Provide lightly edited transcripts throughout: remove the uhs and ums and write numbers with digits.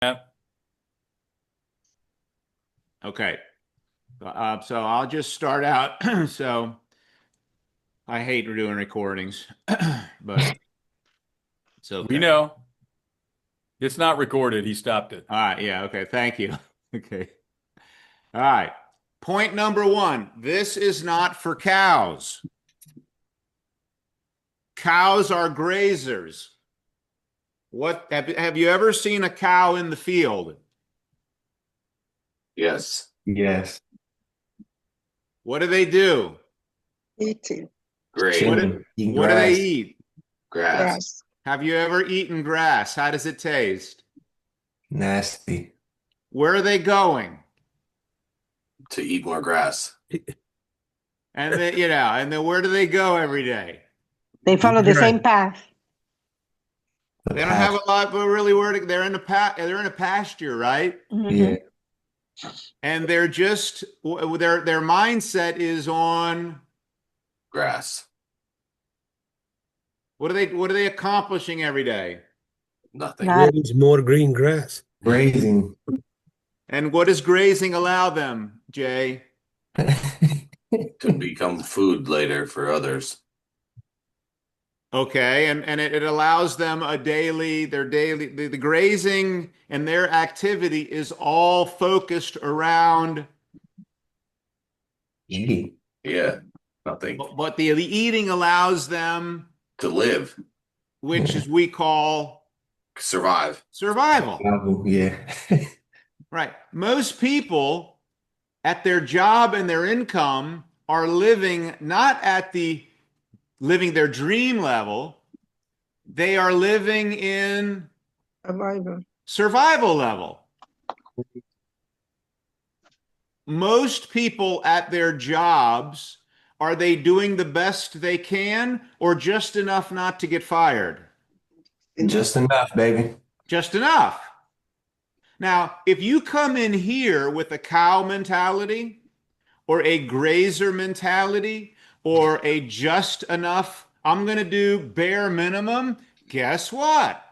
Yeah. Okay. So I'll just start out. So I hate doing recordings, but it's We okay. know it's not recorded. He stopped it. All right. Yeah. Okay. Thank you. Okay. All right. Point number one. This is not for cows. Cows are grazers. What have you ever seen a cow in the field? Yes. Yes. What do they do? Eating Great. What Chilling, eating what do they grass. eat? Grass. grass. Have you ever eaten grass? How does it taste? Nasty. Where are they going? To eat more grass. And then where do they go every day? They follow the same Right. path. The They don't have past. a lot, but really they're in a pasture, right? Yeah. And they're just their mindset is on Grass. what are they accomplishing every day? Nothing. Not Where is more green grass? Grazing. And what does grazing allow them, Jay? To become food later for others. Okay, and it allows them the grazing and their activity is all focused around Eating. Yeah. Nothing. but the eating allows them, To live. which is we call Survive. survival. Yeah. Right. Most people at their job and their income are living not at the living their dream level. They are living in survival. survival level. Most people at their jobs, are they doing the best they can or just enough not to get fired? Just enough, baby. Just enough. Now, if you come in here with a cow mentality or a grazer mentality or a just enough, I'm going to do bare minimum, guess what?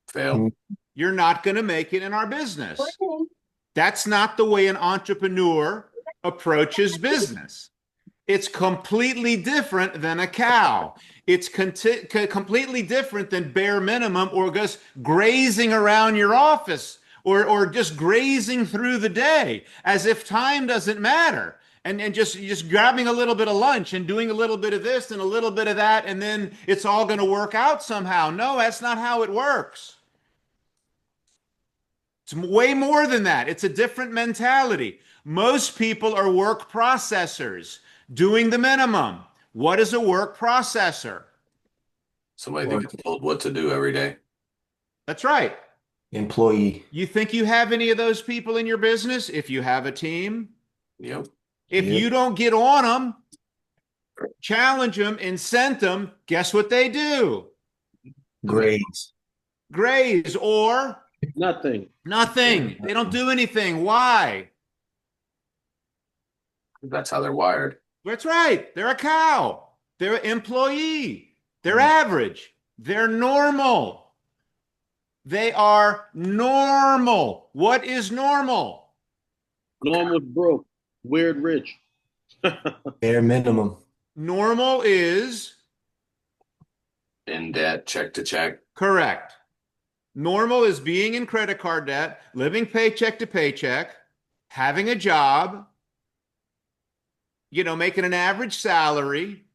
Fail. You're not going to make it in our business. That's not the way an entrepreneur approaches business. It's completely different than a cow. It's completely different than bare minimum or just grazing around your office or just grazing through the day as if time doesn't matter. And just grabbing a little bit of lunch and doing a little bit of this and a little bit of that, and then it's all going to work out somehow. No, that's not how it works. It's way more than that. It's a different mentality. Most people are work processors, doing the minimum. What is a work processor? Somebody that gets told what to do every day. That's right. Employee. You think you have any of those people in your business? If you have a team, Yep. if Yep. you don't get on them, challenge them, incent them, guess what they do? Grades. Graze or Nothing. nothing. They don't do anything. Why? That's how they're wired. That's right. They're a cow. They're an employee. They're average. They're normal. They are normal. What is normal? Norm was broke. Weird rich. Bare minimum. Normal is In debt, check to check. correct. Normal is being in credit card debt, living paycheck to paycheck, having a job, making an average salary,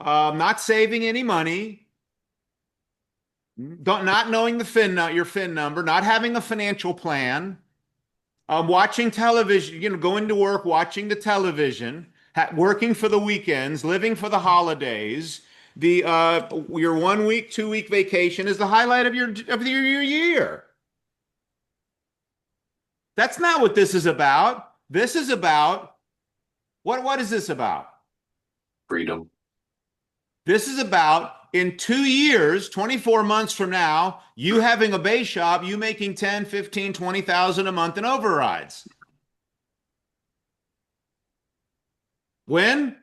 not saving any money, not knowing your FIN number, not having a financial plan, watching television, going to work, watching the television, working for the weekends, living for the holidays. Your 1 week, 2 week vacation is the highlight of your year. That's not what this is about. This is about what is this about? Freedom. This is about in 2 years, 24 months from now, you having a base shop, you making 10, 15, 20,000 a month in overrides. When?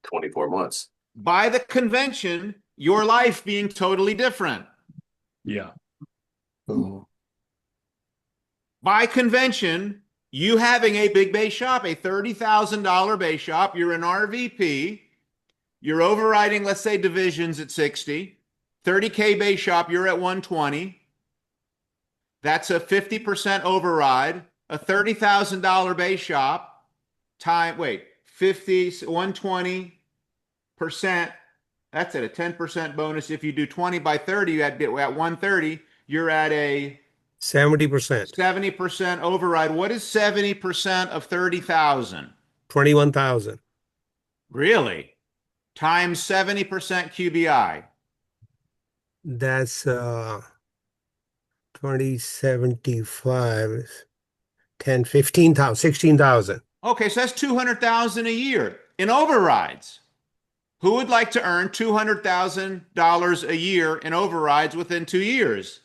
24 months. By the convention, your life being totally different. Yeah. Ooh. By convention, you having a big base shop, a $30,000 base shop, you're an RVP, you're overriding, let's say, divisions at 60, 30K base shop, you're at 120. That's a 50% override, a $30,000 base shop, 120%. That's at a 10% bonus. If you do 20 by 30, at 130, you're at a 70%. 70% override. What is 70% of 30,000? 21,000. Really? Times 70% QBI. That's 2075, 10, 15,000, 16,000. Okay, so that's 200,000 a year in overrides. Who would like to earn $200,000 a year in overrides within 2 years?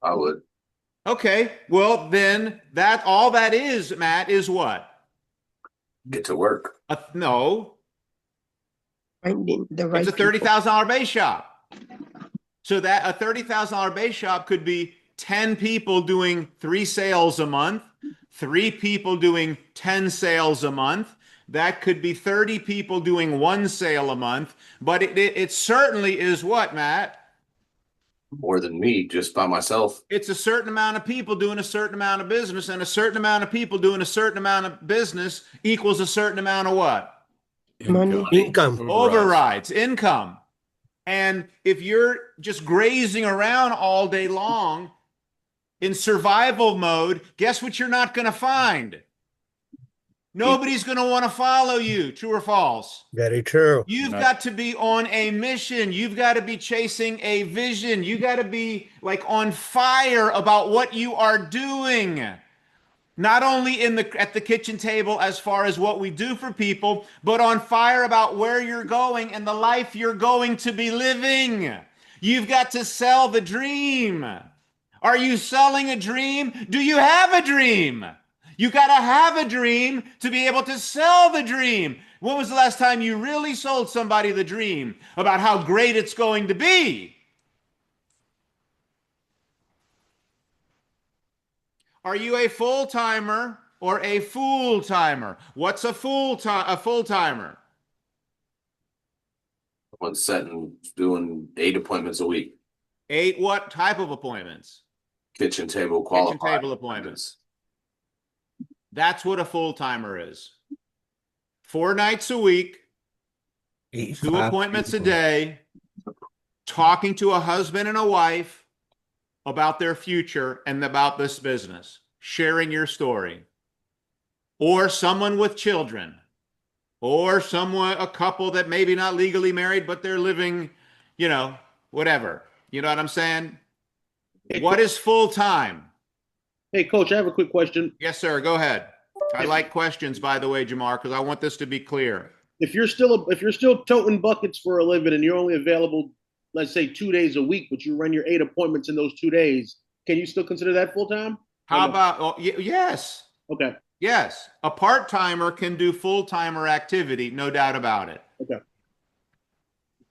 I would. Okay, well then all that is, Matt, is what? Get to work. No, Finding the right it's a people. $30,000 base shop. So that a $30,000 base shop could be 10 people doing 3 sales a month, 3 people doing 10 sales a month. That could be 30 people doing 1 sale a month. But it certainly is what, Matt? More than me, just by myself. It's a certain amount of people doing a certain amount of business, and a certain amount of people doing a certain amount of business equals a certain amount of what? Money. Income. Overrides, income. And if you're just grazing around all day long in survival mode, guess what you're not going to find? Nobody's going to want to follow you. True or false? Very true. You've Not- got to be on a mission. You've got to be chasing a vision. You got to be like on fire about what you are doing. Not only at the kitchen table as far as what we do for people, but on fire about where you're going and the life you're going to be living. You've got to sell the dream. Are you selling a dream? Do you have a dream? You got to have a dream to be able to sell the dream. When was the last time you really sold somebody the dream about how great it's going to be? Are you a full-timer or a fool-timer? What's a full-timer? One setting, doing 8 appointments a week. 8 what type of appointments? Kitchen table qualified. Kitchen table appointments. That's what a full-timer is. 4 nights a week, 2 appointments a day, talking to a husband and a wife about their future and about this business, sharing your story. Or someone with children, or a couple that maybe not legally married, but they're living, whatever. You know what I'm saying? What is full time? Hey, Coach, I have a quick question. Yes, sir. Go ahead. I like questions, by the way, Jamar, because I want this to be clear. If you're still toting buckets for a living and you're only available, let's say 2 days a week, but you run your 8 appointments in those 2 days, can you still consider that full time? How about, yes. Okay. Yes. A part-timer can do full-timer activity, no doubt about it. Okay.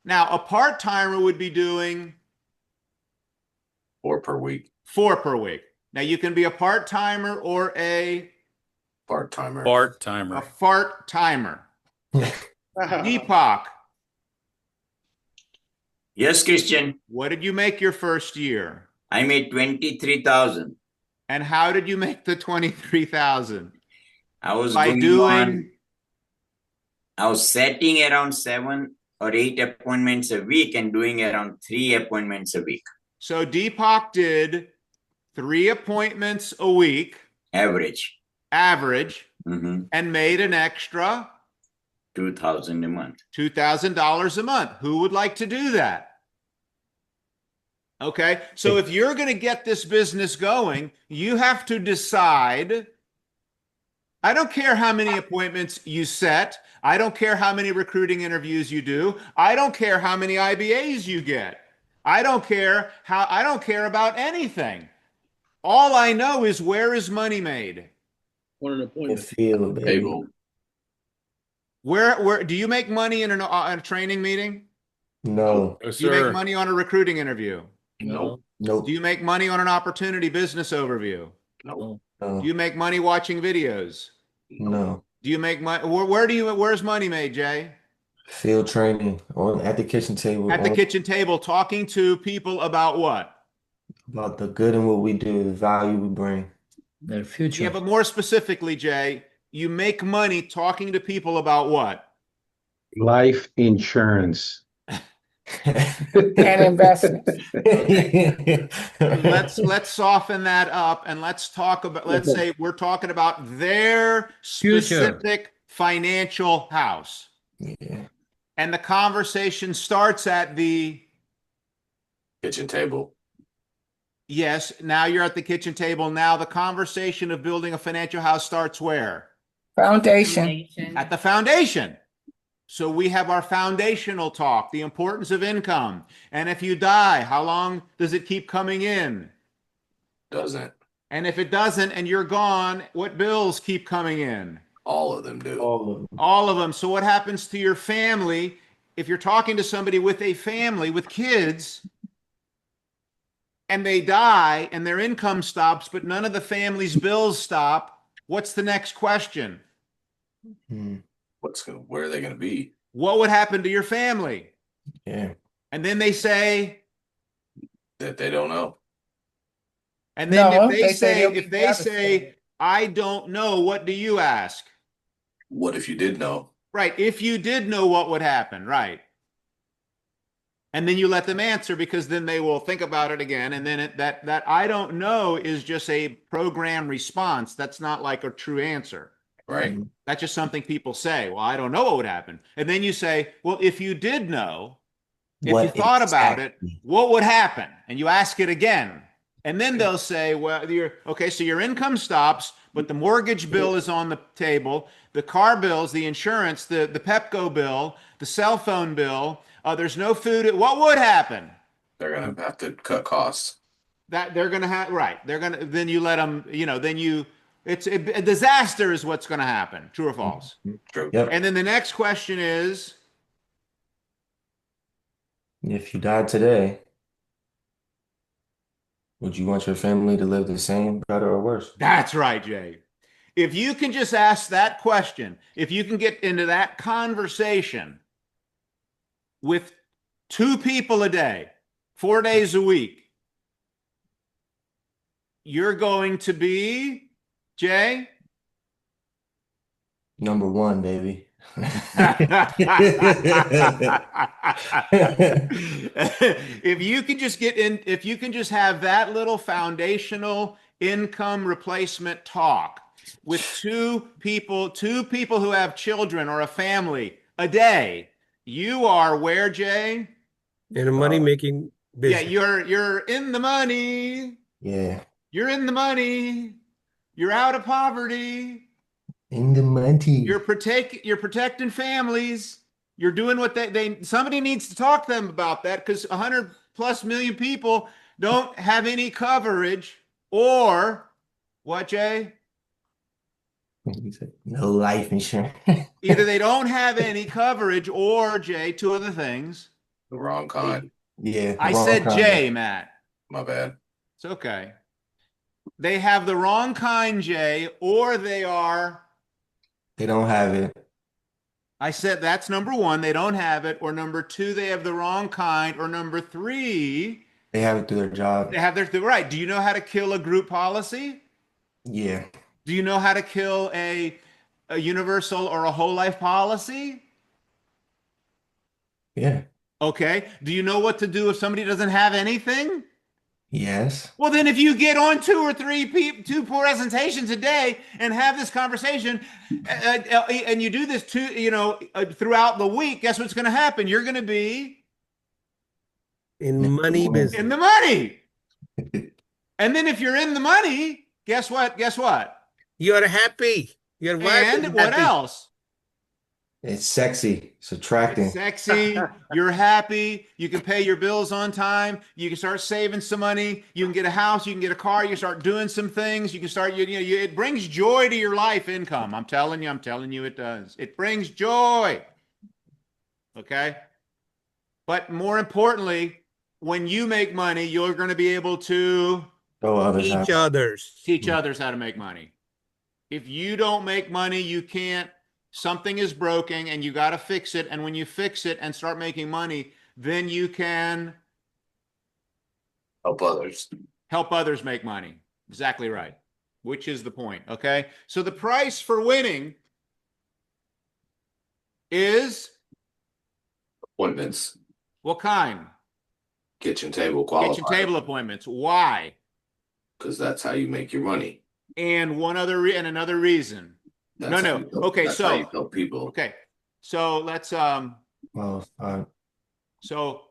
Now, a part-timer would be doing 4 per week. 4 per week. Now, you can be a part-timer or a Part-timer. Part-timer. fart-timer. Deepak, Yes, Christian. what did you make your first year? I made 23,000. And how did you make the 23,000? I was By going doing, on, I was setting around 7 or 8 appointments a week and doing around 3 appointments a week. so Deepak did 3 appointments a week, Average. average, Mm-hmm. and made an extra 2,000 a month. $2,000 a month. Who would like to do that? Okay, so if you're going to get this business going, you have to decide. I don't care how many appointments you set. I don't care how many recruiting interviews you do. I don't care how many IBAs you get. I don't care about anything. All I know is where is money made? On an Can appointment. feel it, baby. Table. Where do you make money in a training meeting? No, No, Do you make sir. money on a recruiting interview? No. Nope. Do you make money on an opportunity business overview? No, No. Do you make money watching videos? No. Do you make money? Where's money made, Jay? Field training at the kitchen table. At the kitchen table, talking to people about what? About the good and what we do, the value we bring. Their future. Yeah, but more specifically, Jay, you make money talking to people about what? Life insurance. And investments. Let's soften that up and let's talk about, let's say we're talking about their Future. specific financial house. Yeah. And the conversation starts at the, kitchen table. yes, now you're at the kitchen table. Now the conversation of building a financial house starts where? Foundation. At the foundation. So we have our foundational talk, the importance of income. And if you die, how long does it keep coming in? Doesn't. And if it doesn't and you're gone, what bills keep coming in? All of them do. All of them. All of them. So what happens to your family if you're talking to somebody with a family with kids and they die and their income stops, but none of the family's bills stop? What's the next question? Hmm. Where are they going to be? What would happen to your family? Yeah. And then they say, That they don't know. and then No, if they they say say, they'll be if they say, devastated. I don't know, what do you ask? What if you did know? Right. If you did know what would happen, right. And then you let them answer because then they will think about it again. And then that I don't know is just a program response. That's not like a true answer. Right. That's just something people say. Well, I don't know what would happen. And then you say, well, if you did know, if you What thought about it, exactly? what would happen? And you ask it again. And then they'll say, well, okay, so your income stops, but the mortgage bill is on the table, the car bills, the insurance, the Pepco bill, the cell phone bill, there's no food. What would happen? They're going to have to cut costs. That they're going to have, right. They're going to, then you let them, then it's a disaster is what's going to happen. True or false? True. Yep. And then the next question is, If you died today, would you want your family to live the same, better, or worse? that's right, Jay. If you can just ask that question, if you can get into that conversation with 2 people a day, 4 days a week, you're going to be, Jay? Number one, baby. If you can just get in, if you can just have that little foundational income replacement talk with 2 people who have children or a family a day, you are where, Jay? In a money making Yeah, business. you're in the money. Yeah. You're in the money. You're out of poverty. In the money. You're protecting families. You're doing what they somebody needs to talk to them about that because 100+ million people don't have any coverage or what, Jay? No life insurance. Either they don't have any coverage or, Jay, 2 other things. The wrong kind. Yeah. I wrong said kind. Jay, Matt. My bad. It's okay. They have the wrong kind, Jay, or they don't have it. I said that's number 1, they don't have it, or number 2, they have the wrong kind, or number 3, They have it through their job. they have right. Do you know how to kill a group policy? Yeah. Do you know how to kill a universal or a whole life policy? Yeah. Okay. Do you know what to do if somebody doesn't have anything? Yes. Well, then if you get on 2 or 3 2 presentations a day and have this conversation and you do this throughout the week, guess what's going to happen? You're going to be In money business. in the money. And then if you're in the money, guess what? Guess what? You're happy. Your wife is And what happy. else? It's sexy. It's attracting. It's sexy. You're happy. You can pay your bills on time. You can start saving some money. You can get a house. You can get a car. You can start doing some things. You can start, it brings joy to your life income. I'm telling you it does. It brings joy. Okay. But more importantly, when you make money, you're going to be able to Show others how. Each others. teach others how to make money. If you don't make money, you can't, something is broken and you got to fix it. And when you fix it and start making money, then you can Help others. help others make money. Exactly right. Which is the point. Okay. So the price for winning is Appointments. what kind? Kitchen table qualified. Kitchen table appointments. Why? Because that's how you make your money. And one other and another reason. That's No, how no. you help- Okay, that's so- how you help people. Okay. So let's Well, so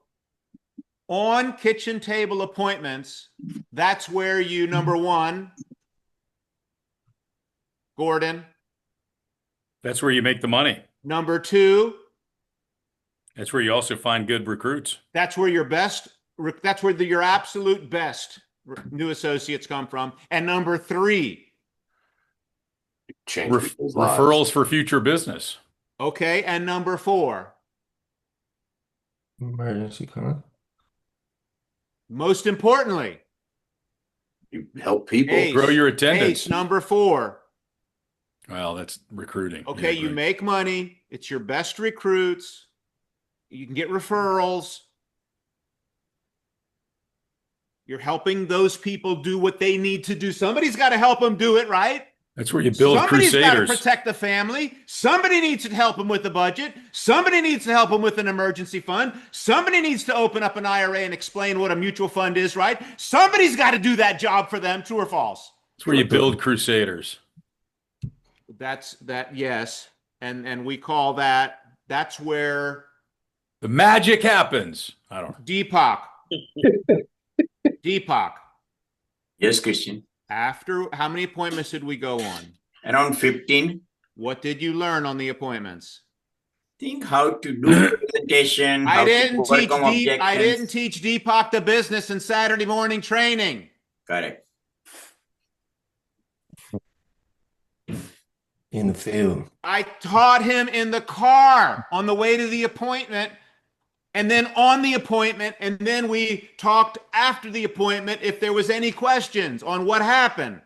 on kitchen table appointments, that's where you number one, Gordon. That's where you make the money. Number two, That's where you also find good recruits. that's where your best, that's where your absolute best new associates come from. And number three, Change people's lives. Referrals for future business. okay, and number four, emergency con. most importantly, You help people. Ace, Grow your attendance. Ace, number four. Well, that's recruiting. Okay, you right. make money. It's your best recruits. You can get referrals. You're helping those people do what they need to do. Somebody's got to help them do it, right? That's where you build Somebody's got to crusaders. protect the family. Somebody needs to help them with the budget. Somebody needs to help them with an emergency fund. Somebody needs to open up an IRA and explain what a mutual fund is, right? Somebody's got to do that job for them, true or false? That's where you build crusaders. That's that, yes. And we call that's where The magic happens. I don't know. Deepak. Deepak, Yes, Christian. after how many appointments did we go on? Around 15. What did you learn on the appointments? Think how to do presentation. I how to didn't teach overcome I didn't objections. teach Deepak the business in Saturday morning training. Correct. In the field. I taught him in the car on the way to the appointment, and then on the appointment, and then we talked after the appointment if there was any questions on what happened.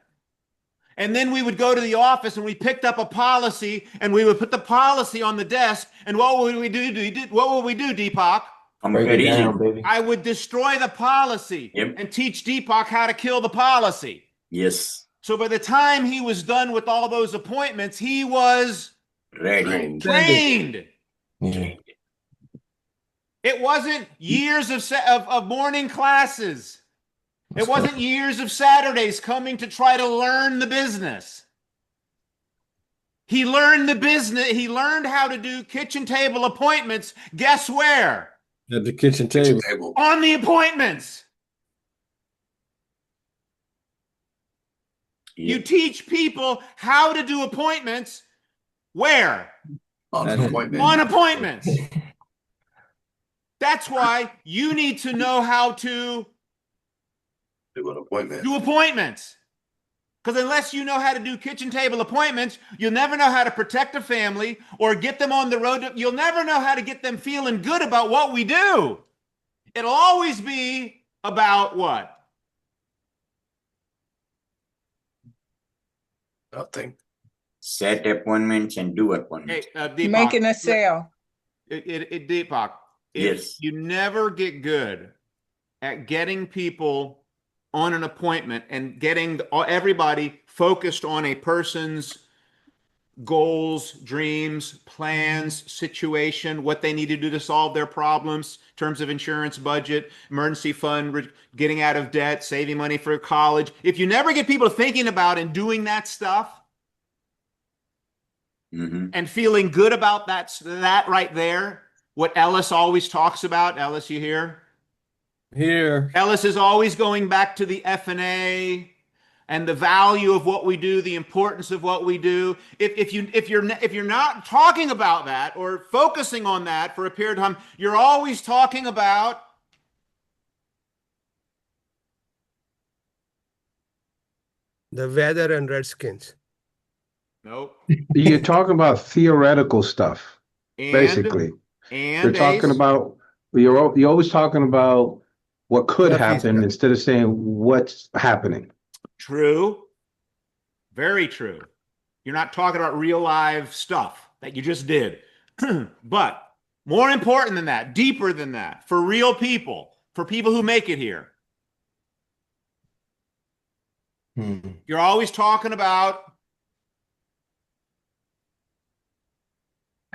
And then we would go to the office and we picked up a policy and we would put the policy on the desk. And what would we do? What would we do, Deepak? Break it Comparison. down, baby. I would destroy the policy Yep. and teach Deepak how to kill the policy. Yes. So by the time he was done with all those appointments, he was Ready. trained. Yeah. It wasn't years of morning classes. It wasn't years of Saturdays coming to try to learn the business. He learned the business. He learned how to do kitchen table appointments. Guess where? At the kitchen table. Table. On the appointments. You teach people how to do appointments. Where? On an appointment. On appointments. That's why you need to know how to Do an appointment. do appointments. Because unless you know how to do kitchen table appointments, you'll never know how to protect a family or get them on the road. You'll never know how to get them feeling good about what we do. It'll always be about what? Nothing. Set appointments and do appointments. Hey, Deepak, Making a sale. Deepak, if Yes. you never get good at getting people on an appointment and getting everybody focused on a person's goals, dreams, plans, situation, what they need to do to solve their problems in terms of insurance, budget, emergency fund, getting out of debt, saving money for college. If you never get people thinking about and doing that stuff Mhm. and feeling good about that right there, what Ellis always talks about, Ellis, you hear? Here. Ellis is always going back to the F&A and the value of what we do, the importance of what we do. If you're not talking about that or focusing on that for a period of time, you're always talking about The weather and Redskins. nope. You're talking about theoretical stuff, And, basically. and You're talking Ace, about, you're always talking about what could Lefty happen stuff. instead of saying what's happening. True. Very true. You're not talking about real live stuff that you just did. But more important than that, deeper than that, for real people, for people who make it here, Hmm. you're always talking about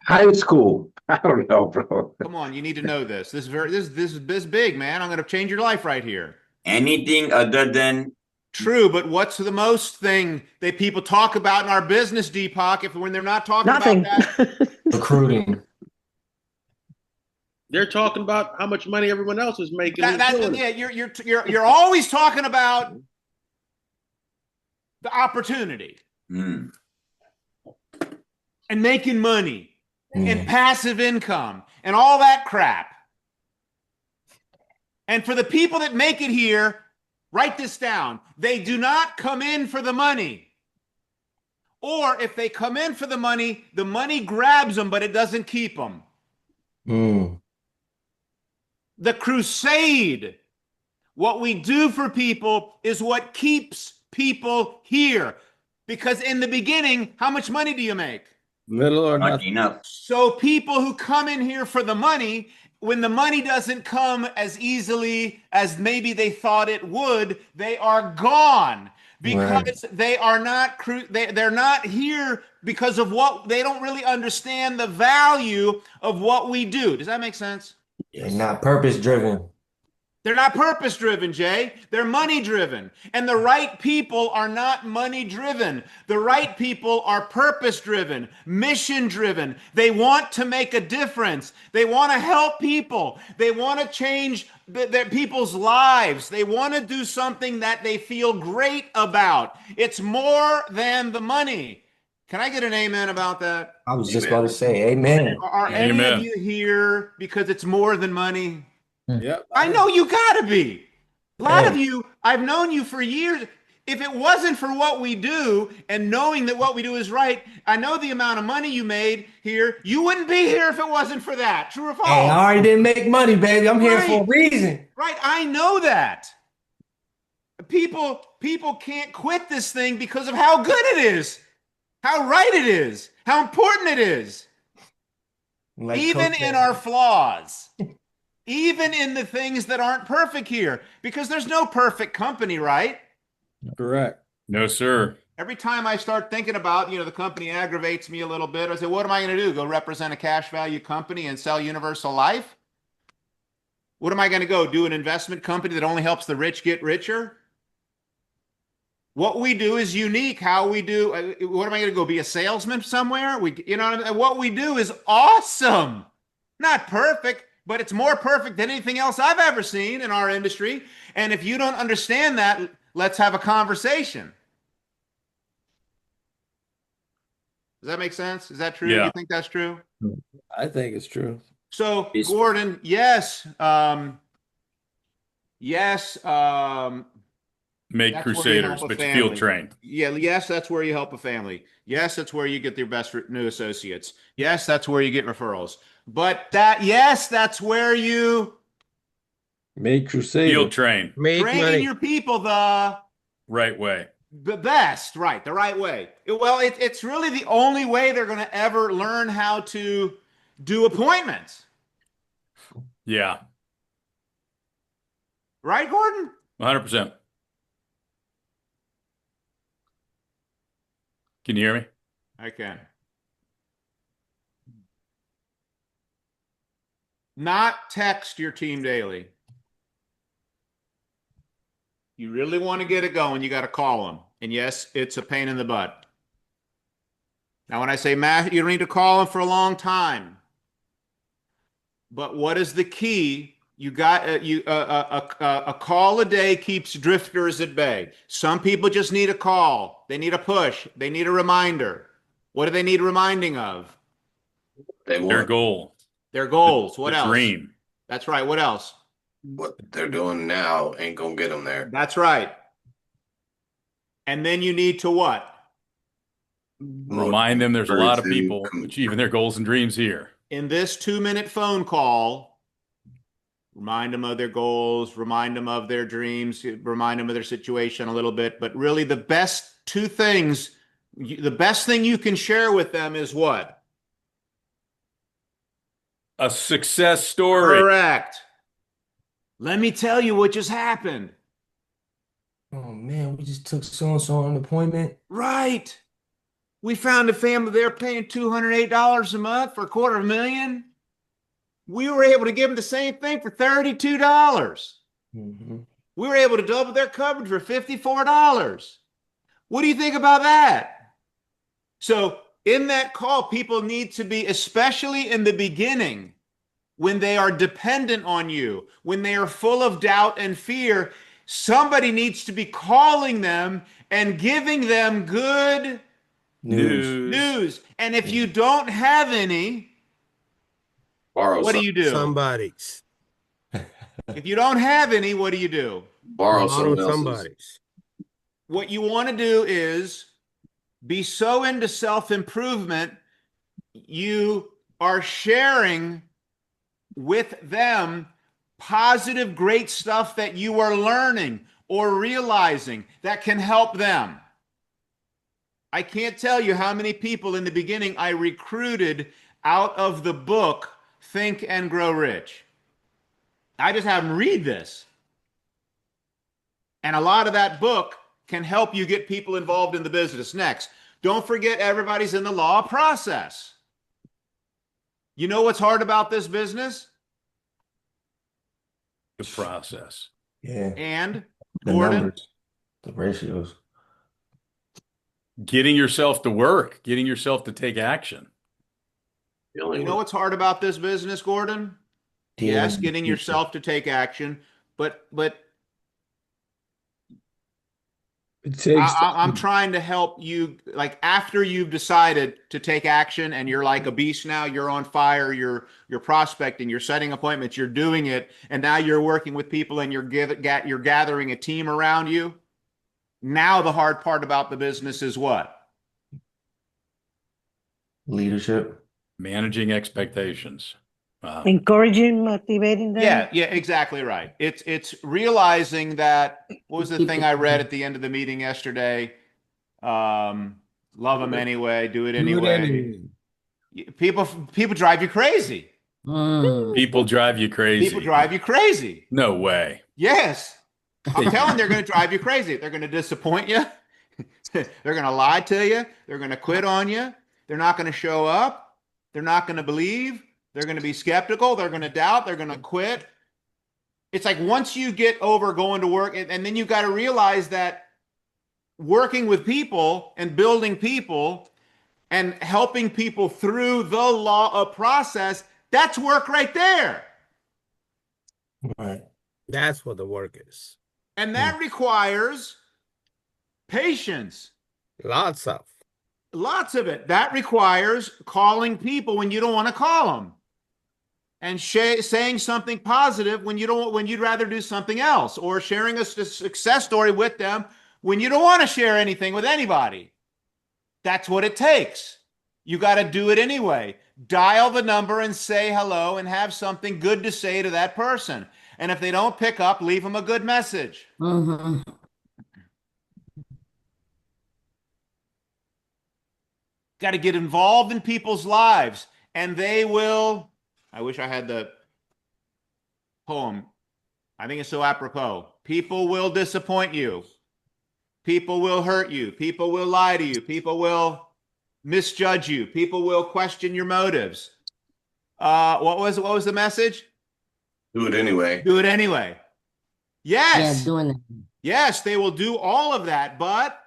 High school. I don't know, bro. come on, you need to know this. This is very this is big, man. I'm going to change your life right here. Anything other than True, but what's the most thing that people talk about in our business, Deepak, if when they're not talking Nothing. about that? Recruiting. They're talking about how much money everyone else is making. Yeah, you're always talking about the opportunity Hmm. and making money and Mm. passive income and all that crap. And for the people that make it here, write this down. They do not come in for the money. Or if they come in for the money grabs them, but it doesn't keep them. Mm. The crusade, what we do for people, is what keeps people here. Because in the beginning, how much money do you make? Little or Not nothing. enough. So people who come in here for the money, when the money doesn't come as easily as maybe they thought it would, they are gone because they are not they're not here because of what they don't really understand the value of what we do. Does that make sense? They're not purpose driven. They're not purpose driven, Jay. They're money driven. And the right people are not money driven. The right people are purpose driven, mission driven. They want to make a difference. They want to help people. They want to change their people's lives. They want to do something that they feel great about. It's more than the money. Can I get an amen about that? I was just about to say, amen. Are any Amen. of you here because it's more than money? Yep. I know you gotta be. A lot of Hey. you, I've known you for years. If it wasn't for what we do and knowing that what we do is right, I know the amount of money you made here. You wouldn't be here if it wasn't for that. True or false? Hey, I already didn't make money, baby. I'm here for a Right. reason. Right, I know that. People can't quit this thing because of how good it is, how right it is, how important it is. Like Even Coach in said. our flaws, even in the things that aren't perfect here, because there's no perfect company, right? Correct. No, sir. Every time I start thinking about, the company aggravates me a little bit. I say, what am I going to do? Go represent a cash value company and sell universal life? What am I going to go do? An investment company that only helps the rich get richer? What we do is unique. How we do, what am I going to go be a salesman somewhere? What we do is awesome. Not perfect, but it's more perfect than anything else I've ever seen in our industry. And if you don't understand that, let's have a conversation. Does that make sense? Is that true? Yeah. You think that's true? I think it's true. So, Yes. Gordon, yes. Yes. Make That's where you crusaders, help a but you family. field train. Yeah, yes, that's where you help a family. Yes, that's where you get your best new associates. Yes, that's where you get referrals. But that's where you Make crusade. Field train. Make train money. your people the Right way. best, right? The right way. It's really the only way they're going to ever learn how to do appointments, Yeah. right, Gordon? 100%. Can you hear me? I can. Not text your team daily. You really want to get it going, you got to call them. And yes, it's a pain in the butt. Now, when I say Matt, you don't need to call them for a long time. But what is the key? You got a call a day keeps drifters at bay. Some people just need a call. They need a push. They need a reminder. What do they need reminding of? They Their want goal. Their goals. What the else? Dream. That's right. What else? what they're doing now ain't gonna get them there. That's right. And then you need to what? Remind them there's a lot of Encourage them, people achieving their goals and dreams here. In this 2-minute phone call, Remind them of their goals, remind them of their dreams, remind them of their situation a little bit. But really, the best two things, the best thing you can share with them is what? A success story. Correct. Let me tell you what just happened. Oh man, we just took so and so on an appointment. Right. We found a family, they're paying $208 a month for $250,000. We were able to give them the same thing for $32. Mm-hmm. We were able to double their coverage for $54. What do you think about that? So in that call, people need to be, especially in the beginning, when they are dependent on you, when they are full of doubt and fear, somebody needs to be calling them and giving them good news. And if you don't have any, Borrow what do some. you do? Somebody's. If you don't have any, what do you do? Borrow Borrow someone else's. somebody's. What you want to do is be so into self-improvement, you are sharing with them positive, great stuff that you are learning or realizing that can help them. I can't tell you how many people in the beginning I recruited out of the book, Think and Grow Rich. I just have them read this. And a lot of that book can help you get people involved in the business. Next, don't forget everybody's in the law process. You know what's hard about this business? The process. Yeah. And The Gordon? numbers, the ratios. Getting yourself to work, getting yourself to take action. You know what's hard about this business, Gordon? Yes, getting yourself to take action, but It takes I'm trying to help you, like after you've decided to take action and you're like a beast now, you're on fire, you're prospecting, you're setting appointments, you're doing it, and now you're working with people and you're gathering a team around you. Now the hard part about the business is what? Leadership. Managing expectations. Encouraging, motivating them. Yeah, exactly right. It's realizing that, what was the thing I read at the end of the meeting yesterday? Love them anyway, do it anyway. People drive you crazy. People drive you crazy. People drive you crazy. No way. Yes. I'm telling you, they're going to drive you crazy. They're going to disappoint you. They're going to lie to you. They're going to quit on you. They're not going to show up. They're not going to believe. They're going to be skeptical. They're going to doubt. They're going to quit. It's like once you get over going to work, and then you got to realize that working with people and building people and helping people through the law of process, that's work right there. Right. That's what the work is. And that requires patience. Lots of. Lots of it. That requires calling people when you don't want to call them, and saying something positive when you'd rather do something else, or sharing a success story with them when you don't want to share anything with anybody. That's what it takes. You got to do it anyway. Dial the number and say hello and have something good to say to that person. And if they don't pick up, leave them a good message. Got to get involved in people's lives, and they will. I wish I had the poem. I think it's so apropos. People will disappoint you. People will hurt you. People will lie to you. People will misjudge you. People will question your motives. What was the message? Do it anyway. Do it anyway. Yes. Yeah, doing it. Yes, they will do all of that, but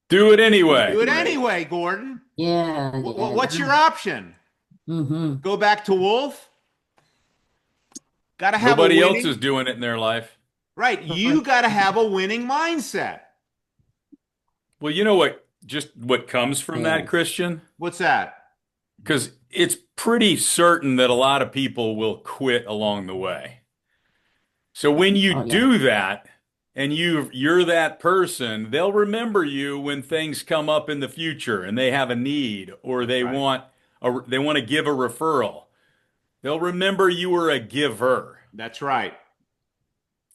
do it anyway. Do it anyway, Gordon. Yeah. What's your option? Go back to Wolf? Got to have nobody else is doing it in their life. Right. You got to have a winning mindset. Well, you know what? Just what comes from that, Christian? What's that? Because it's pretty certain that a lot of people will quit along the way. So when you do that, and you're that person, they'll remember you when things come up in the future and they have a need, or they want to give a referral. They'll remember you were a giver. That's right.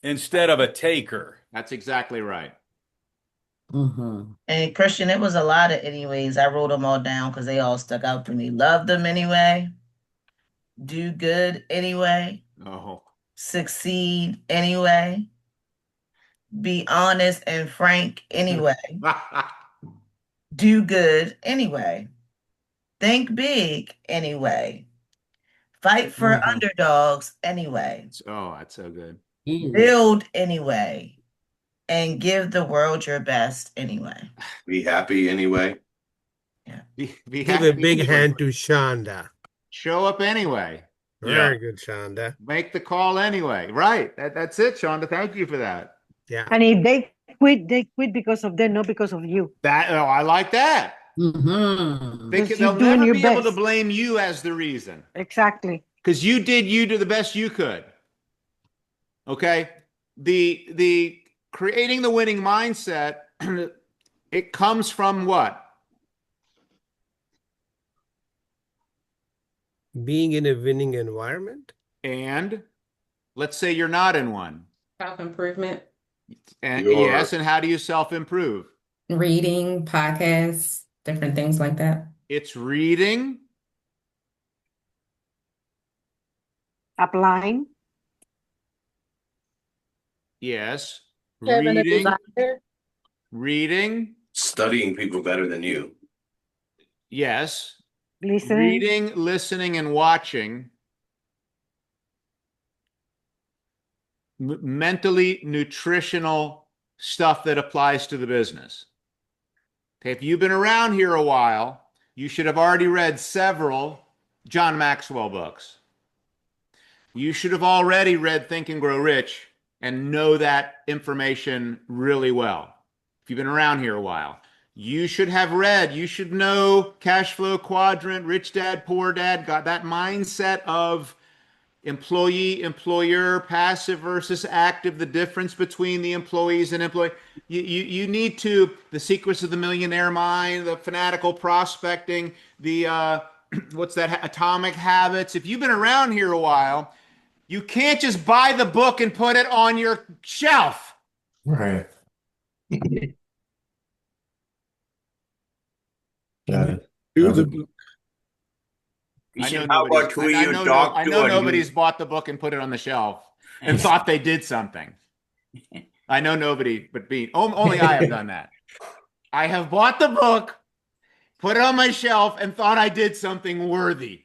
instead of a taker. That's exactly right. And Christian, it was a lot of anyways. I wrote them all down because they all stuck out to me. Love them anyway. Do good anyway. Oh. Succeed anyway. Be honest and frank anyway. Do good anyway. Think big anyway. Fight for underdogs anyway. Oh, that's so good. Build anyway. And give the world your best anyway. Be happy anyway. Yeah. Be Give happy a big anyway. hand to Shonda. Show up anyway. Very good, Shonda. Make the call anyway. Right. That's it, Shonda. Thank you for that. Yeah. And if they quit because of them, not because of you. I like that. Because They'll you're doing never your be able to best. blame you as the reason. Exactly. Because you did you to the best you could. Okay? The creating the winning mindset, it comes from what? Being in a winning environment. And let's say you're not in one. Self-improvement. And yes, and how do you self-improve? Reading, podcasts, different things like that. It's reading. Applying. Yes. Having a Reading. desire. Reading. Studying people better than you. Yes. Listening. Reading, listening, and watching. Mentally nutritional stuff that applies to the business. Okay, if you've been around here a while, you should have already read several John Maxwell books. You should have already read Think and Grow Rich and know that information really well. If you've been around here a while, you should have read, you should know Cash Flow Quadrant, Rich Dad, Poor Dad, got that mindset of employee, employer, passive versus active, the difference between the employees and employee. You need to, the secrets of the millionaire mind, the fanatical prospecting, the, what's that, atomic habits. If you've been around here a while, you can't just buy the book and put it on your shelf. Right. Got it. Do the book. How about who you talk I to? know or nobody's bought the book and put it on the shelf and thought they did something. I know nobody but me. Only I have done that. I have bought the book, put it on my shelf, and thought I did something worthy.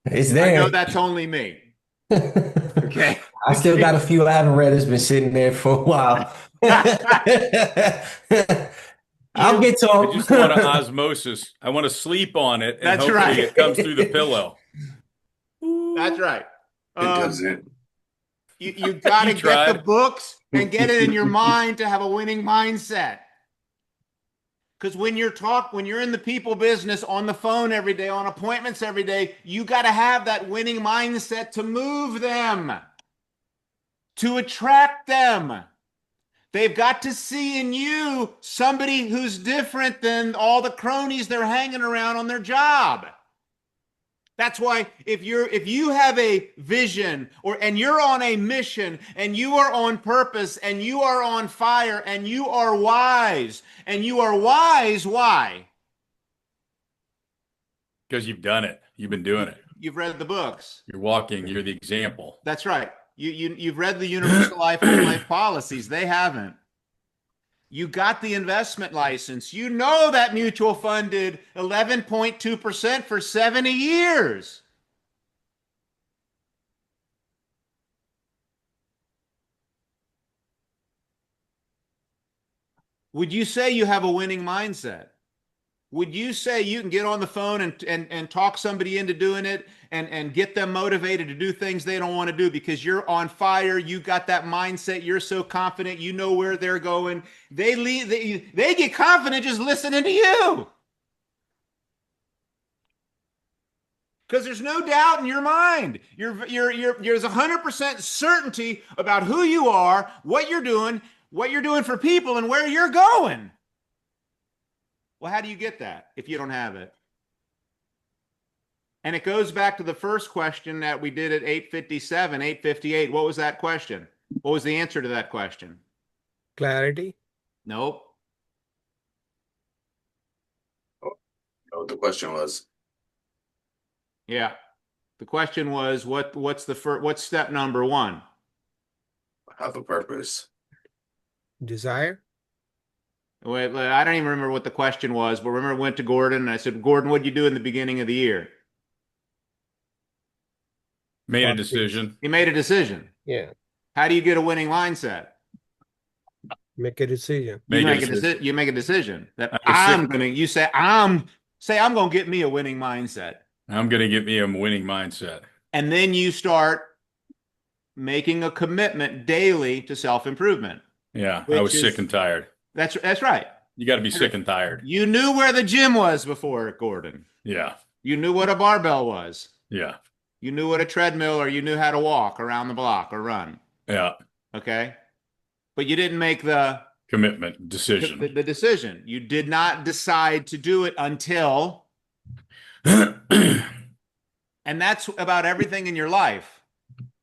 It's there. I know that's only me. Okay. I still got a few I haven't read. It's been sitting there for a while. I'll get to I them. just want to osmosis. I want to sleep on it, and That's hopefully right. it comes through the pillow. That's right. It doesn't. You got to You get tried. the books and get it in your mind to have a winning mindset. Because when you're in the people business, on the phone every day, on appointments every day, you got to have that winning mindset to move them, to attract them. They've got to see in you somebody who's different than all the cronies they're hanging around on their job. That's why if you have a vision and you're on a mission and you are on purpose and you are on fire and you are wise, why? Because you've done it. You've been doing it. You've read the books. You're walking. You're the example. That's right. You've read the Universal Life and Life policies. They haven't. You got the investment license. You know that mutual fund did 11.2% for 70 years. Would you say you have a winning mindset? Would you say you can get on the phone and talk somebody into doing it and get them motivated to do things they don't want to do because you're on fire, you got that mindset, you're so confident, you know where they're going. They get confident just listening to you. Because there's no doubt in your mind. There's 100% certainty about who you are, what you're doing for people, and where you're going. Well, how do you get that if you don't have it? And it goes back to the first question that we did at 8:57, 8:58. What was that question? What was the answer to that question? Clarity. Nope. Know what the question was? Yeah. The question was what's step number one? Have a purpose. Desire. Wait, I don't even remember what the question was, but remember I went to Gordon and I said, Gordon, what'd you do in the beginning of the year? Made a decision. He made a decision. Yeah. How do you get a winning mindset? Make a decision. You make a decision that I'm gonna get me a winning mindset. I'm gonna get me a winning mindset. And then you start making a commitment daily to self-improvement. Yeah, I was sick and tired. That's right. You got to be sick and tired. You knew where the gym was before, Gordon. Yeah. You knew what a barbell was. Yeah. You knew what a treadmill, or you knew how to walk around the block or run. Yeah. Okay. But you didn't make the commitment decision. The decision. You did not decide to do it until. And that's about everything in your life.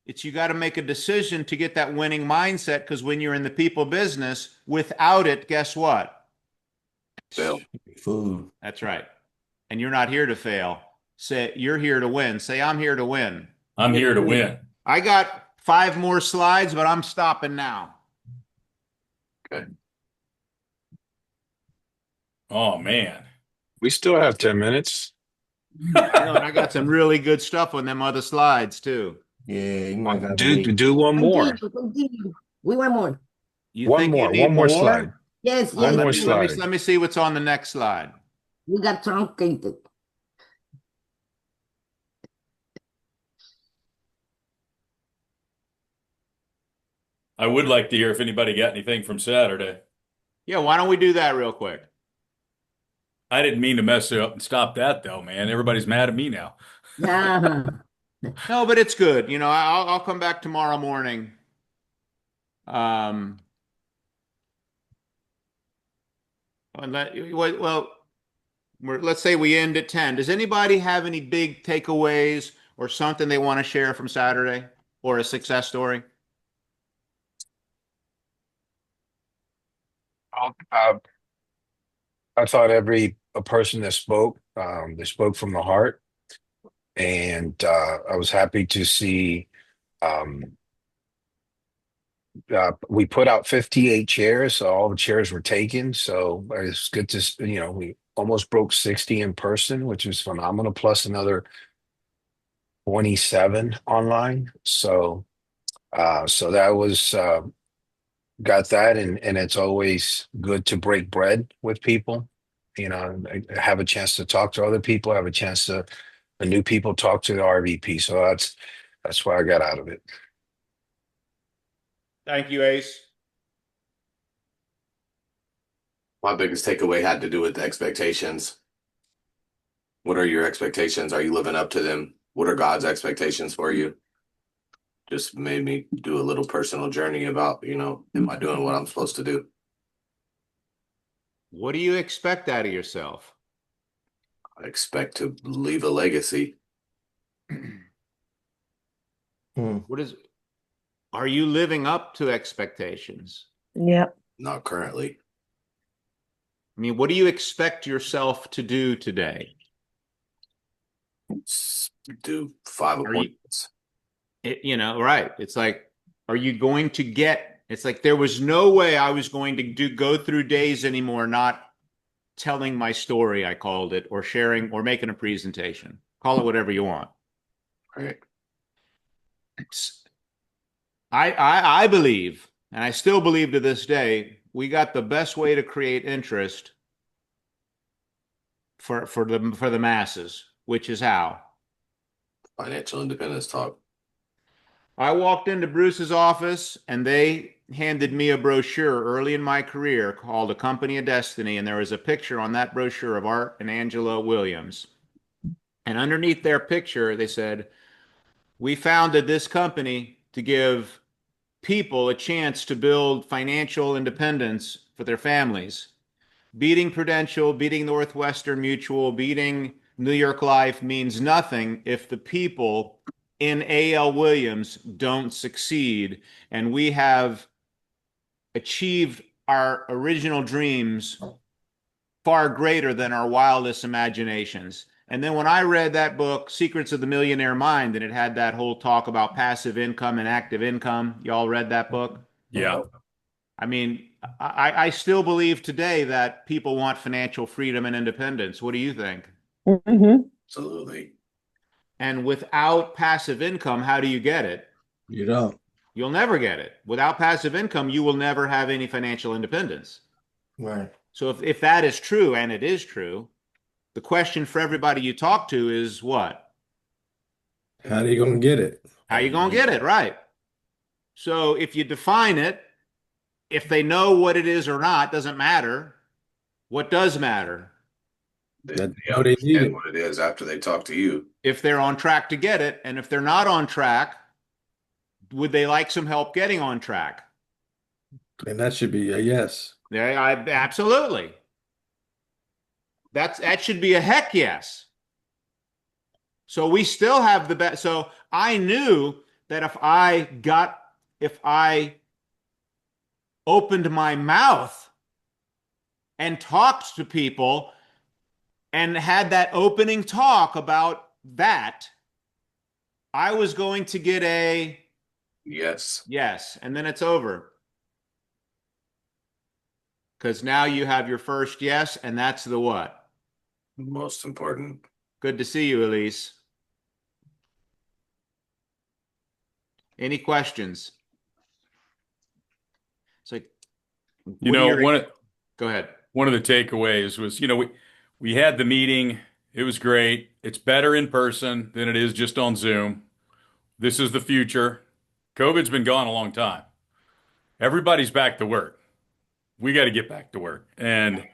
It's you got to make a decision to get that winning mindset, because when you're in the people business, without it, guess what? Fail. Food. That's right. And you're not here to fail. Say you're here to win. Say I'm here to win. I'm here to win. I got 5 more slides, but I'm stopping now. Okay. Oh man. We still have 10 minutes. I know, and I got some really good stuff on them other slides too. Yeah, you might got Do one more. We want more. You One think you more. need One more slide. Yes, One yes. more slide. Let me see what's on the next slide. We got truncated. I would like to hear if anybody got anything from Saturday. Yeah, why don't we do that real quick? I didn't mean to mess it up and stop that though, man. Everybody's mad at me now. No, but it's good. You know, I'll come back tomorrow morning. Let's say we end at 10. Does anybody have any big takeaways or something they want to share from Saturday, or a success story? I thought a person that spoke, they spoke from the heart, and I was happy to see. We put out 58 chairs, so all the chairs were taken. So it's good to, we almost broke 60 in person, which was phenomenal, plus another 27 online. So that was got that, and it's always good to break bread with people, have a chance to talk to other people, have a chance to the new people talk to the RVP. So that's what I got out of it. Thank you, Ace. My biggest takeaway had to do with the expectations. What are your expectations? Are you living up to them? What are God's expectations for you? Just made me do a little personal journey about, am I doing what I'm supposed to do? What do you expect out of yourself? I expect to leave a legacy. Are you living up to expectations? Yeah. Not currently. I mean, what do you expect yourself to do today? Do 5 appointments. Right. It's like, are you going to get, it's like there was no way I was going to go through days anymore not telling my story, I called it, or sharing or making a presentation. Call it whatever you want. Right. I believe, and I still believe to this day, we got the best way to create interest for the masses, which is how? Financial independence talk. I walked into Bruce's office and they handed me a brochure early in my career called A Company of Destiny, and there was a picture on that brochure of Art and Angela Williams. And underneath their picture, they said, "We founded this company to give people a chance to build financial independence for their families, beating Prudential, beating Northwestern Mutual, beating New York Life means nothing if the people in A.L. Williams don't succeed. And we have achieved our original dreams far greater than our wildest imaginations. And then when I read that book, Secrets of the Millionaire Mind, and it had that whole talk about passive income and active income, y'all read that book? Yeah. I mean, I still believe today that people want financial freedom and independence. What do you think? Absolutely. And without passive income, how do you get it? You don't. You'll never get it. Without passive income, you will never have any financial independence. Right. So if that is true, and it is true, the question for everybody you talk to is what? How are you going to get it? How you going to get it? Right. So if you define it, if they know what it is or not, doesn't matter. What does matter? They understand what it is after they talk to you. If they're on track to get it, and if they're not on track, would they like some help getting on track? And that should be a yes. Yeah, absolutely. That should be a heck yes. So we still have the best. So I knew that if I opened my mouth and talked to people and had that opening talk about that, I was going to get a yes. Yes, and then it's over. Because now you have your first yes, and that's the what? Most important. Good to see you, Elise. Any questions? It's like, You know, go ahead. One of the takeaways was, we had the meeting. It was great. It's better in person than it is just on Zoom. This is the future. COVID's been gone a long time. Everybody's back to work. We got to get back to work. And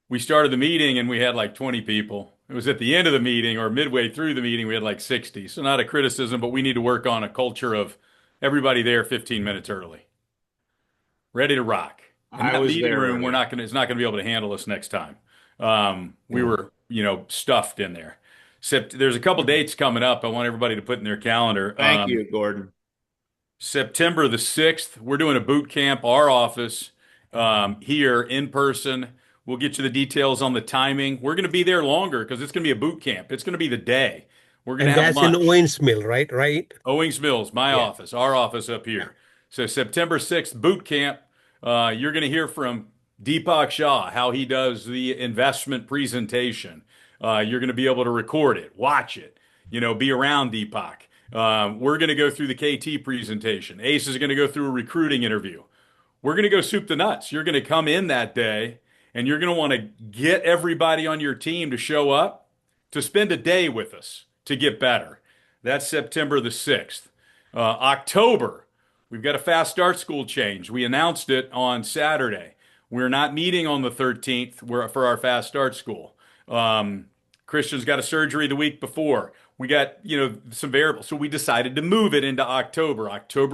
we started the meeting and we had like 20 people. It was at the end of the meeting or midway through the meeting, we had like 60. So not a criticism, but we need to work on a culture of everybody there 15 minutes early. Ready to rock. And that meeting room, it's not going to be able to handle us next time. We were, stuffed in there. There's a couple dates coming up I want everybody to put in their calendar. Thank you, Gordon. September the 6th, we're doing a boot camp, our office, here in person. We'll get you the details on the timing. We're going to be there longer because it's going to be a boot camp. It's going to be the day. We're going to have that's lunch. in Owings Mill, right? Owings Mills, my office, our office up here. So September 6th, boot camp. You're going to hear from Deepak Shah, how he does the investment presentation. You're going to be able to record it, watch it, be around Deepak. We're going to go through the KT presentation. Ace is going to go through a recruiting interview. We're going to go soup to nuts. You're going to come in that day and you're going to want to get everybody on your team to show up to spend a day with us to get better. That's September the 6th. October, we've got a fast start school change. We announced it on Saturday. We're not meeting on the 13th for our fast start school. Christian's got a surgery the week before. We got, some variables. So we decided to move it into October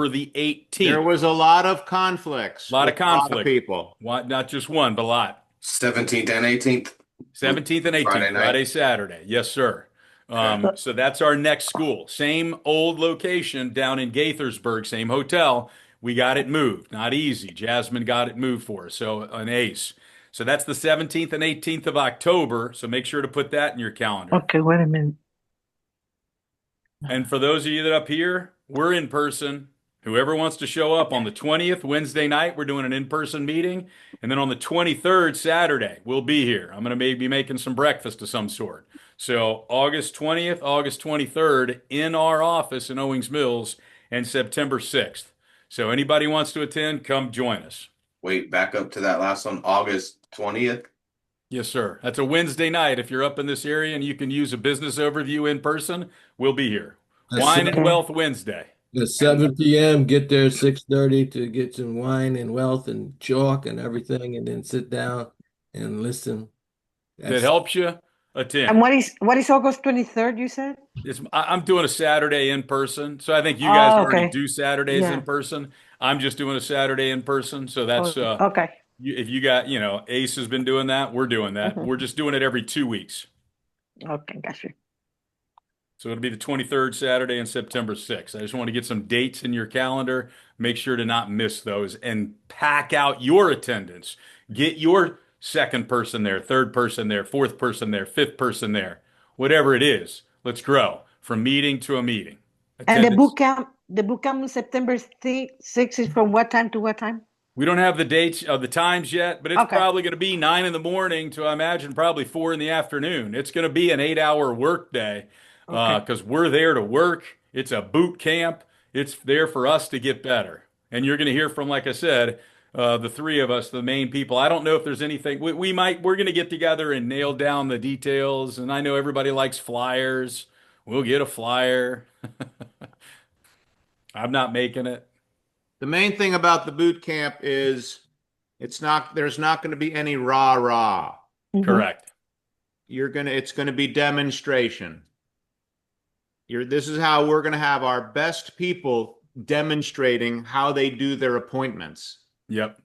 the 18th. There was a lot of conflicts. A lot of conflict. A lot of people. Not just one, but a lot. 17th and 18th. 17th and 18th, Friday, Saturday. Yes, sir. So that's our next school. Same old location down in Gaithersburg, same hotel. We got it moved. Not easy. Jasmine got it moved for us. So an ace. So that's the 17th and 18th of October. So make sure to put that in your calendar. Okay, wait a minute. And for those of you that are up here, we're in person. Whoever wants to show up on the 20th, Wednesday night, we're doing an in-person meeting. And then on the 23rd, Saturday, we'll be here. I'm going to be making some breakfast of some sort. So August 20th, August 23rd in our office in Owings Mills, and September 6th. So anybody wants to attend, come join us. Wait, back up to that last one, August 20th? Yes, sir. That's a Wednesday night. If you're up in this area and you can use a business overview in person, we'll be here. Wine and Wealth Wednesday. At 7 p.m., get there at 6:30 to get some wine and wealth and chalk and everything, and then sit down and listen. That helps you attend. And what is August 23rd, you said? I'm doing a Saturday in person. So I think you guys already okay. do Saturdays Yeah. in person. I'm just doing a Saturday in person. So that's Okay. If you got, Ace has been doing that, we're doing that. Mhm. We're just doing it every 2 weeks. Okay, got you. So it'll be the 23rd Saturday and September 6th. I just want to get some dates in your calendar. Make sure to not miss those and pack out your attendance. Get your second person there, third person there, fourth person there, fifth person there, whatever it is. Let's grow from meeting to a meeting. And the Attendance. boot camp September 6th is from what time to what time? We don't have the dates of the times yet, but it's Okay. probably going to be 9 in the morning to, I imagine, probably 4 in the afternoon. It's going to be an 8-hour work day Okay. because we're there to work. It's a boot camp. It's there for us to get better. And you're going to hear from, like I said, the three of us, the main people. I don't know if there's anything we're going to get together and nail down the details. And I know everybody likes flyers. We'll get a flyer. I'm not making it. The main thing about the boot camp is there's not going to be any rah-rah. Mhm. Correct. It's going to be demonstration. This is how we're going to have our best people demonstrating how they do their appointments. Yep.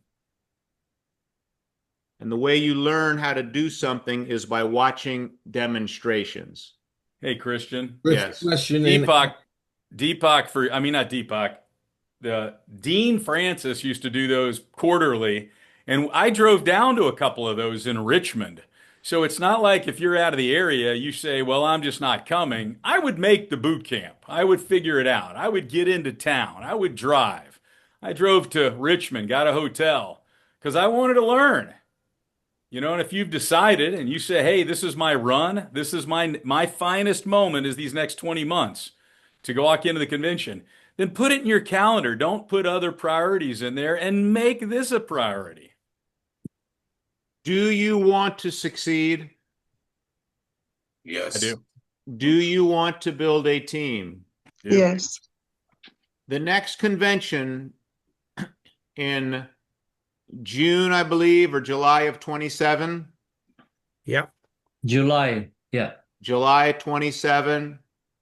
And the way you learn how to do something is by watching demonstrations. Hey, Christian. Yes. Question Not Deepak. The Dean Francis used to do those quarterly, and I drove down to a couple of those in Richmond. So it's not like if you're out of the area, you say, well, I'm just not coming. I would make the boot camp. I would figure it out. I would get into town. I would drive. I drove to Richmond, got a hotel because I wanted to learn. And if you've decided and you say, hey, this is my run, this is my finest moment is these next 20 months to go walk into the convention, then put it in your calendar. Don't put other priorities in there and make this a priority. Do you want to succeed? Yes. I do. Do you want to build a team? Yes. The next convention in June, I believe, or July of 27. Yeah. July. Yeah. July 27,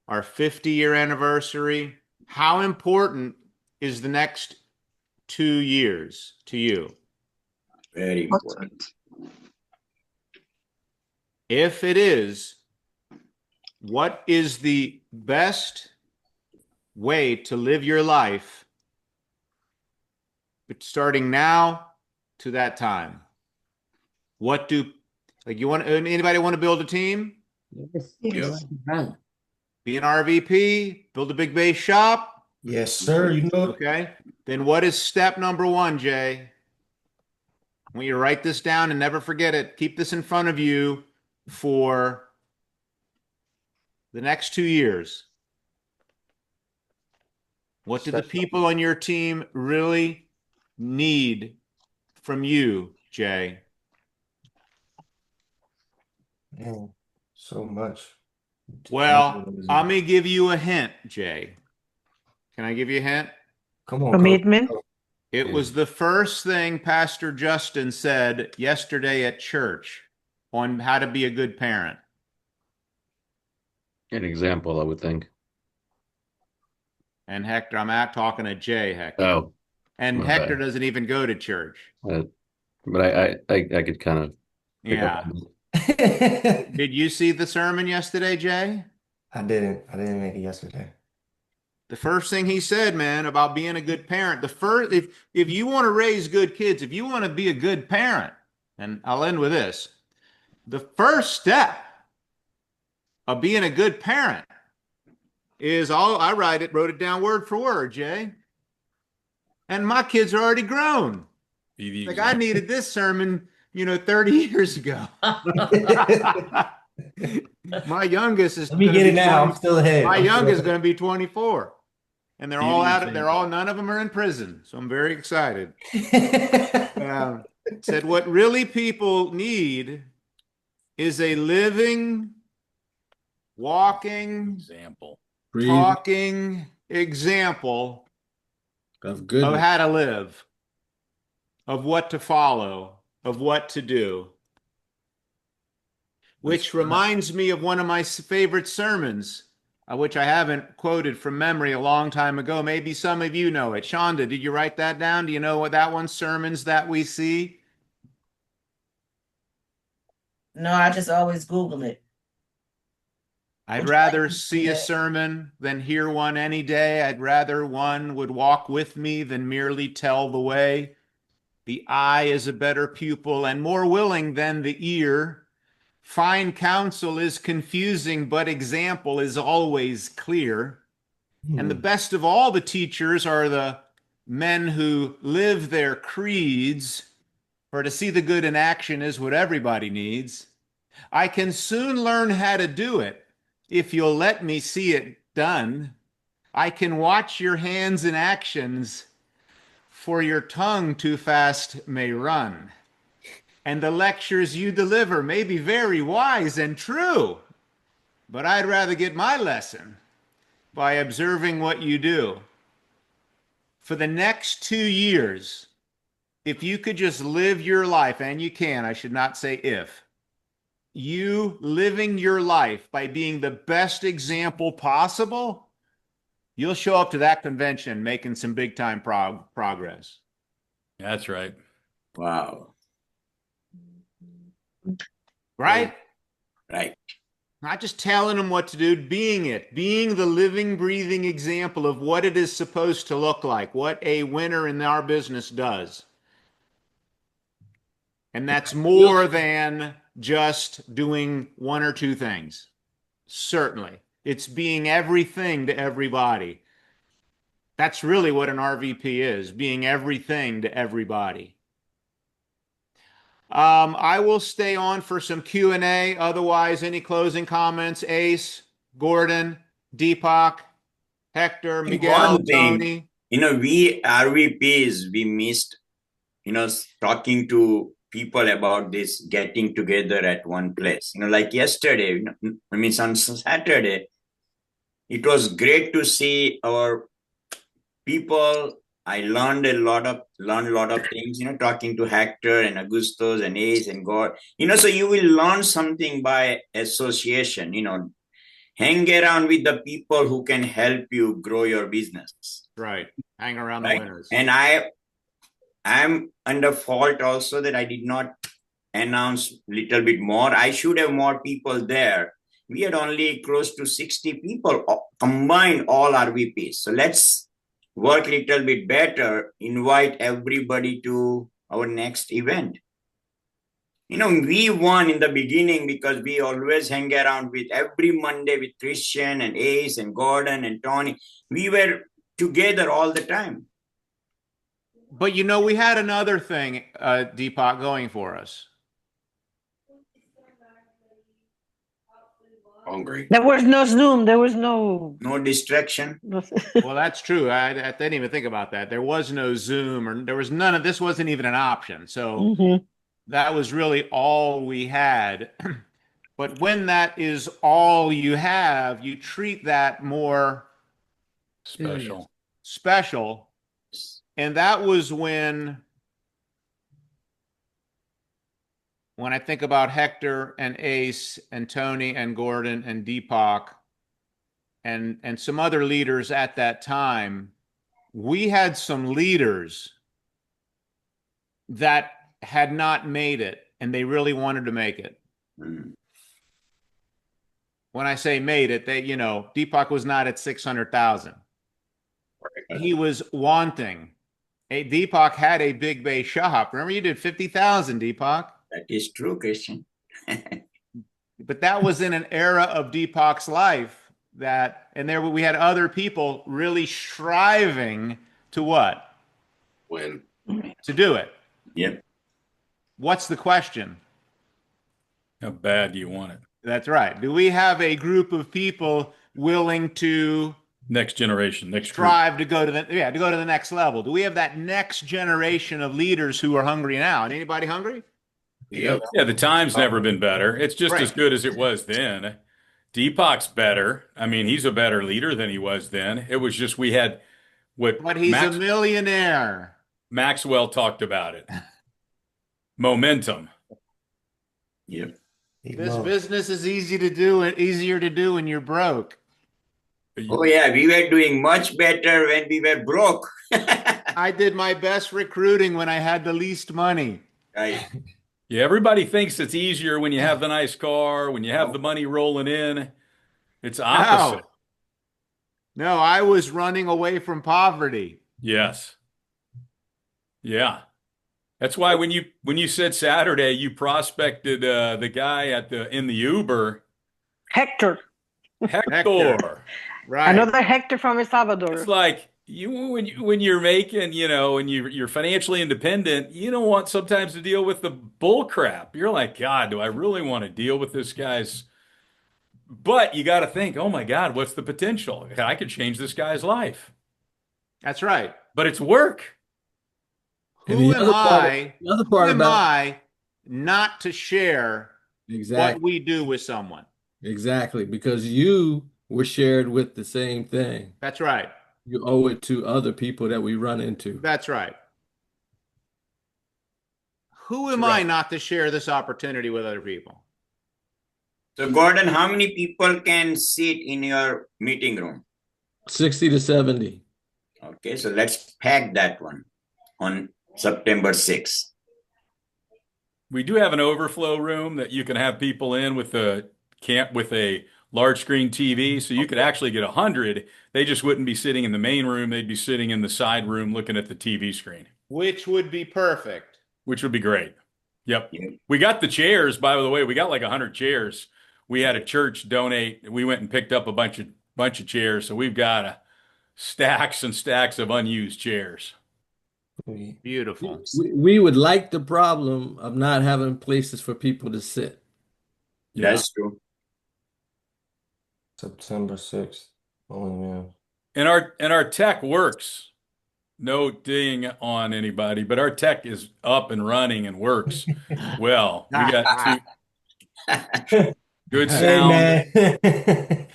our 50-year anniversary. How important is the next 2 years to you? Very important. If it is, what is the best way to live your life starting now to that time? Anybody want to build a team? Yes. Right. Be an RVP, build a big base shop? Yes, sir. You know it. Okay. Then what is step number 1, Jay? I want you to write this down and never forget it. Keep this in front of you for the next 2 years. What do the people on your team really need from you, Jay? Man, so much. Well, I'm going to give you a hint, Jay. Can I give you a hint? Come on, Commitment. Coach. It was the first thing Pastor Justin said yesterday at church on how to be a good parent. An example, I would think. And Hector, I'm out talking to Jay, Hector. Oh. And my Hector bad. doesn't even go to church. But I could kind of pick up Yeah. on that. Did you see the sermon yesterday, Jay? I didn't make it yesterday. The first thing he said, man, about being a good parent, if you want to raise good kids, if you want to be a good parent, and I'll end with this, the first step of being a good parent is I wrote it down word for word, Jay. And my kids are already grown. Like I needed this sermon, 30 years ago. My youngest is. Let me get it now. I'm still ahead. My youngest is going to be 24, and they're all out. None of them are in prison, so I'm very excited. Said what really people need is a living, walking, example, talking example of good, of how to live, of what to follow, of what to do. Which reminds me of one of my favorite sermons, which I haven't quoted from memory a long time ago. Maybe some of you know it. Shonda, did you write that down? Do you know what that one, sermons that we see? No, I just always Google it. I'd Would you rather like to see see a it? sermon than hear one any day. I'd rather one would walk with me than merely tell the way. The eye is a better pupil and more willing than the ear. Fine counsel is confusing, but example is always clear. And the best of all the teachers are the men who live their creeds, for to see the good in action is what everybody needs. I can soon learn how to do it if you'll let me see it done. I can watch your hands in actions, for your tongue too fast may run. And the lectures you deliver may be very wise and true, but I'd rather get my lesson by observing what you do. For the next 2 years, if you could just live your life, and you can, I should not say if, you living your life by being the best example possible, you'll show up to that convention making some big time progress. That's right. Wow. Right? Right. Not just telling them what to do, being it, being the living, breathing example of what it is supposed to look like, what a winner in our business does. And that's more than just doing one or two things. Certainly. It's being everything to everybody. That's really what an RVP is, being everything to everybody. I will stay on for some Q&A. Otherwise, any closing comments? Ace, Gordon, Deepak, Hector, Miguel, One thing, Tony. we RVPs, we missed, talking to people about this getting together at one place. Like yesterday, on Saturday, it was great to see our people. I learned a lot of things, talking to Hector and Augustus and Ace and God. So you will learn something by association, hang around with the people who can help you grow your business. Right. Hang around the Right? winners. And I'm under fault also that I did not announce a little bit more. I should have more people there. We had only close to 60 people combined, all RVPs. So let's work a little bit better, invite everybody to our next event. We won in the beginning because we always hang around with every Monday with Christian and Ace and Gordon and Tony. We were together all the time. But we had another thing, Deepak, going for us. Hungry. There was no Zoom. There was no distraction. Well, that's true. I didn't even think about that. There was no Zoom, or there was none of this. Wasn't even an option. So that was really all we had. But when that is all you have, you treat that more special. And that was when I think about Hector and Ace and Tony and Gordon and Deepak and some other leaders at that time, we had some leaders that had not made it, and they really wanted to make it. When I say made it, they, Deepak was not at 600,000. He was wanting. Deepak had a big bay shop. Remember, you did 50,000, Deepak. That is true, Christian. But that was in an era of Deepak's life we had other people really striving to what? Win. To do it. Yep. What's the question? How bad do you want it? That's right. Do we have a group of people willing to next generation, strive to go to the next level? Do we have that next generation of leaders who are hungry now? And anybody hungry? Yeah, the time's never been better. It's just as good as it was then. Deepak's better. I mean, he's a better leader than he was then. It was just we had But he's a millionaire. Maxwell talked about it. Momentum. Yep. This business is easier to do when you're broke. Oh yeah, we were doing much better when we were broke. I did my best recruiting when I had the least money. Right. Yeah, everybody thinks it's easier when you have the nice car, when you have the money rolling in. It's opposite. No, I was running away from poverty. Yes. Yeah. That's why when you said Saturday, you prospected the guy in the Uber. Hector. Hector. Right. Another Hector from El Salvador. It's like when you're making, and you're financially independent, you don't want sometimes to deal with the bull crap. You're like, God, do I really want to deal with this guy's? But you got to think, oh my God, what's the potential? I could change this guy's life. That's right. But it's work. Who am I not to share what we do with someone? Exactly, because you were shared with the same thing. That's right. You owe it to other people that we run into. That's right. Who am I not to share this opportunity with other people? So, Gordon, how many people can sit in your meeting room? 60 to 70. Okay, so let's pack that one on September 6th. We do have an overflow room that you can have people in with a large screen TV, so you could actually get 100. They just wouldn't be sitting in the main room. They'd be sitting in the side room looking at the TV screen. Which would be perfect. Which would be great. Yep. We got the chairs, by the way. We got like 100 chairs. We had a church donate. We went and picked up a bunch of chairs, so we've got stacks and stacks of unused chairs. Beautiful. We would like the problem of not having places for people to sit. Yeah. That's true. September 6th. Oh, man. And our tech works. No ding on anybody, but our tech is up and running and works well. We got good sound. Hey,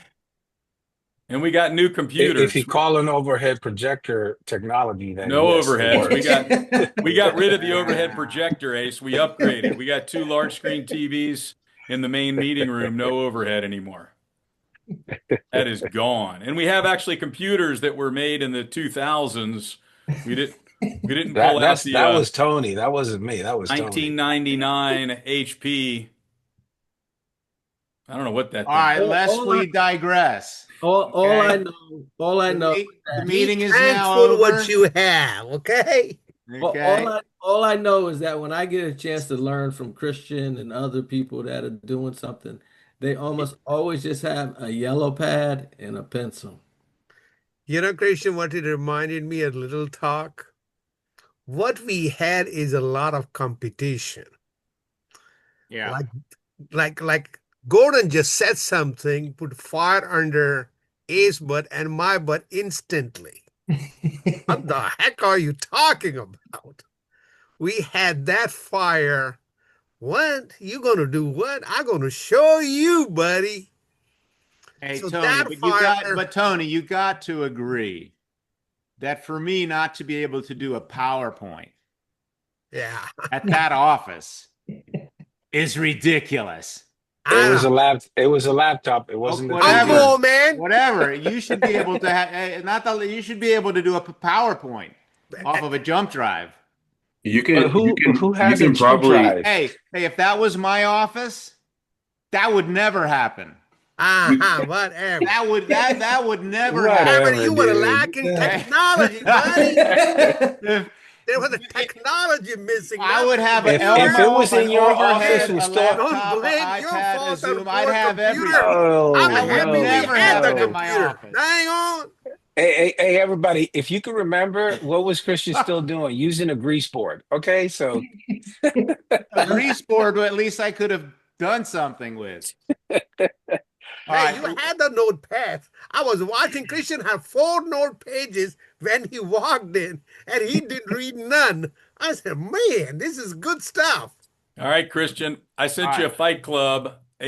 and we got new computers. If you call an overhead projector technology, then no yes, overheads. We got rid of the overhead projector, Ace. We upgraded. We got 2 large screen TVs in the main meeting room. No overhead anymore. That is gone. And we have actually computers that were made in the 2000s. We didn't pull out the that was Tony. That wasn't me. That was 1999 HP. I don't know what that. All right, lest we digress. All I know. The meeting is Thankful now over. what you have, okay? Okay. All I know is that when I get a chance to learn from Christian and other people that are doing something, they almost always just have a yellow pad and a pencil. You know, Christian, what it reminded me a little talk? What we had is a lot of competition. Yeah. Like Gordon just said something, put fire under A's butt and my butt instantly. What the heck are you talking about? We had that fire. What? You gonna do what? I'm gonna show you, buddy. Hey, So Tony, that but Tony, you got to agree that for me not to be able to do a PowerPoint at that office is ridiculous. It was a laptop. It wasn't a Whatever, Come on, man. whatever. You should be able to have you should be able to do a PowerPoint off of a jump drive. You can. Who has a can jump probably. drive? Hey, if that was my office, that would never happen. Whatever. That would never Whatever, happen. You were dude. lacking technology, buddy. There was a technology missing. I would have If it was in your office, we still. Don't blame your fault on Zoom. the I'd have computer. everything. Oh, I'm That would happy we never had the happen in my computer. office. Hang on. Hey, everybody! If you can remember, what was Christian still doing? Using a grease board. Okay, so A grease board, at least I could have done something with. Hey, you had the notepad. I was watching Christian have 4 note pages when he walked in, and he didn't read none. I said, man, this is good stuff. All right, Christian, I sent you a Fight Club